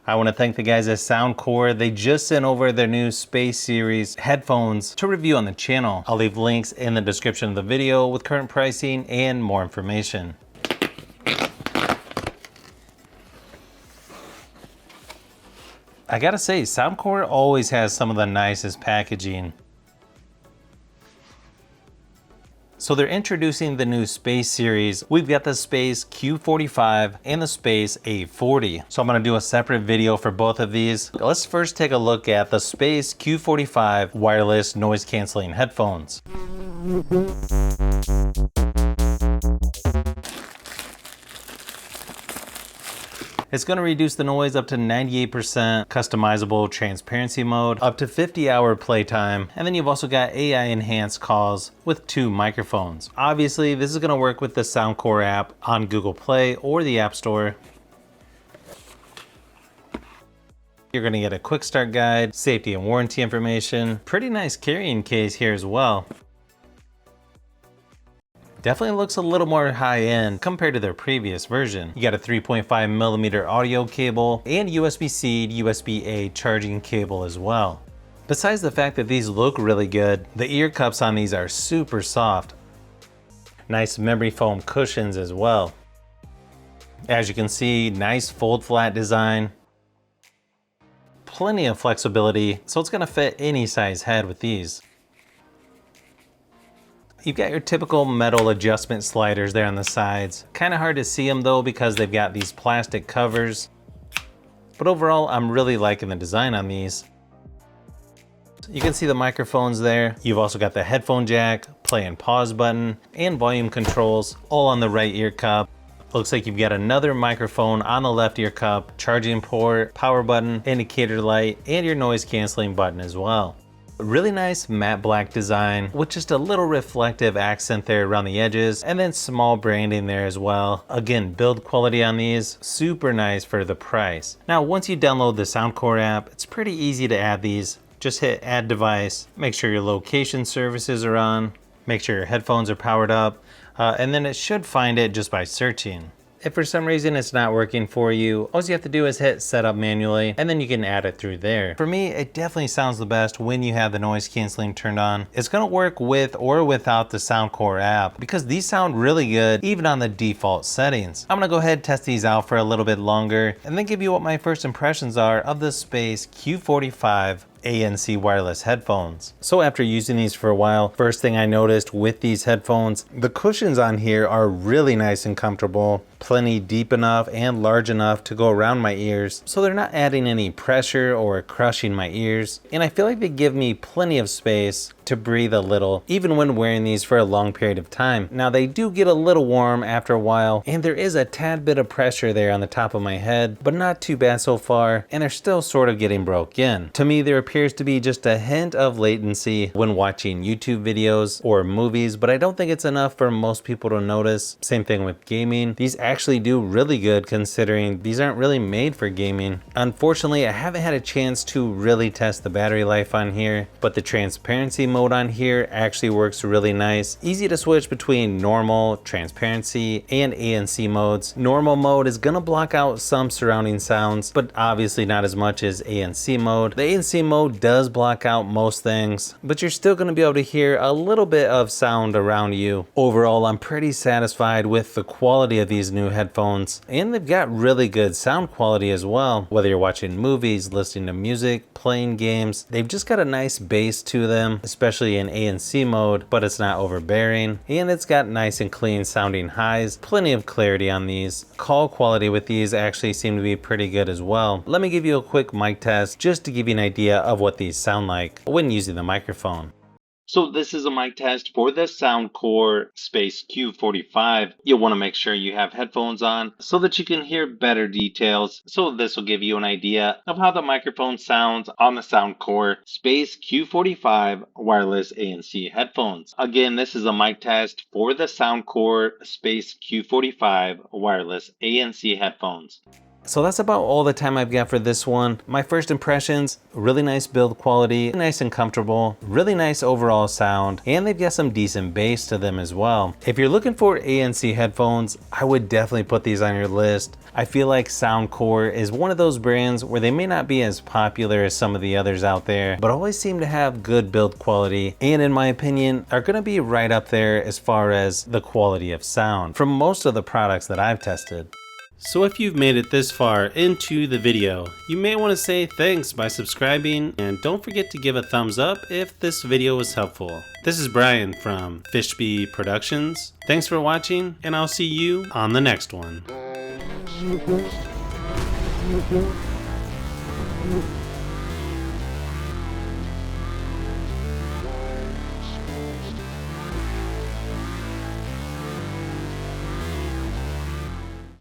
I want to thank the guys at Soundcore. They just sent over their new Space Series headphones to review on the channel. I'll leave links in the description of the video with current pricing and more information. I gotta say, Soundcore always has some of the nicest packaging. So they're introducing the new Space Series. We've got the Space Q45 and the Space A40. So I'm gonna do a separate video for both of these. Let's first take a look at the Space Q45 wireless noise canceling headphones. It's going to reduce the noise up to 98%, customizable transparency mode, up to 50-hour playtime, and then you've also got AI enhanced calls with 2 microphones. Obviously, this is going to work with the Soundcore app on Google Play or the App Store. You're going to get a quick start guide, safety and warranty information, pretty nice carrying case here as well. Definitely looks a little more high-end compared to their previous version. You got a 3.5mm audio cable and USB-C to USB-A charging cable as well. Besides the fact that these look really good, the ear cups on these are super soft. Nice memory foam cushions as well. As you can see, nice fold flat design. Plenty of flexibility, so it's gonna fit any size head with these. You've got your typical metal adjustment sliders there on the sides. Kind of hard to see them though because they've got these plastic covers. But overall, I'm really liking the design on these. You can see the microphones there. You've also got the headphone jack, play and pause button, and volume controls all on the right ear cup. Looks like you've got another microphone on the left ear cup, charging port, power button, indicator light, and your noise canceling button as well. Really nice matte black design with just a little reflective accent there around the edges, and then small branding there as well. Again, build quality on these, super nice for the price. Now, once you download the Soundcore app, it's pretty easy to add these. Just hit add device, make sure your location services are on, make sure your headphones are powered up, and then it should find it just by searching. If for some reason it's not working for you, all you have to do is hit setup manually and then you can add it through there. For me, it definitely sounds the best when you have the noise canceling turned on. It's gonna work with or without the Soundcore app because these sound really good even on the default settings. I'm gonna go ahead and test these out for a little bit longer and then give you what my first impressions are of the Space Q45 ANC wireless headphones. So after using these for a while, first thing I noticed with these headphones, the cushions on here are really nice and comfortable, plenty deep enough and large enough to go around my ears, so they're not adding any pressure or crushing my ears, and I feel like they give me plenty of space to breathe a little, even when wearing these for a long period of time. Now they do get a little warm after a while, and there is a tad bit of pressure there on the top of my head, but not too bad so far, and they're still sort of getting broke in. To me, there appears to be just a hint of latency when watching YouTube videos or movies, but I don't think it's enough for most people to notice. Same thing with gaming. These actually do really good considering these aren't really made for gaming. Unfortunately, I haven't had a chance to really test the battery life on here, but the transparency mode on here actually works really nice. Easy to switch between normal, transparency, and ANC modes. Normal mode is gonna block out some surrounding sounds, but obviously not as much as ANC mode. The ANC mode does block out most things, but you're still gonna be able to hear a little bit of sound around you. Overall, I'm pretty satisfied with the quality of these new headphones, and they've got really good sound quality as well. Whether you're watching movies, listening to music, playing games, they've just got a nice bass to them, especially in ANC mode, but it's not overbearing, and it's got nice and clean sounding highs, plenty of clarity on these. Call quality with these actually seem to be pretty good as well. Let me give you a quick mic test just to give you an idea of what these sound like when using the microphone. So this is a mic test for the Soundcore Space Q45. You'll want to make sure you have headphones on so that you can hear better details. So this will give you an idea of how the microphone sounds on the Soundcore Space Q45 wireless ANC headphones. Again, this is a mic test for the Soundcore Space Q45 wireless ANC headphones. So that's about all the time I've got for this one. My first impressions, really nice build quality, nice and comfortable, really nice overall sound, and they've got some decent bass to them as well. If you're looking for ANC headphones, I would definitely put these on your list. I feel like Soundcore is one of those brands where they may not be as popular as some of the others out there, but always seem to have good build quality, and in my opinion, are gonna be right up there as far as the quality of sound from most of the products that I've tested. So if you've made it this far into the video, you may want to say thanks by subscribing, and don't forget to give a thumbs up if this video was helpful. This is Brian from Fishbee Productions. Thanks for watching, and I'll see you on the next one.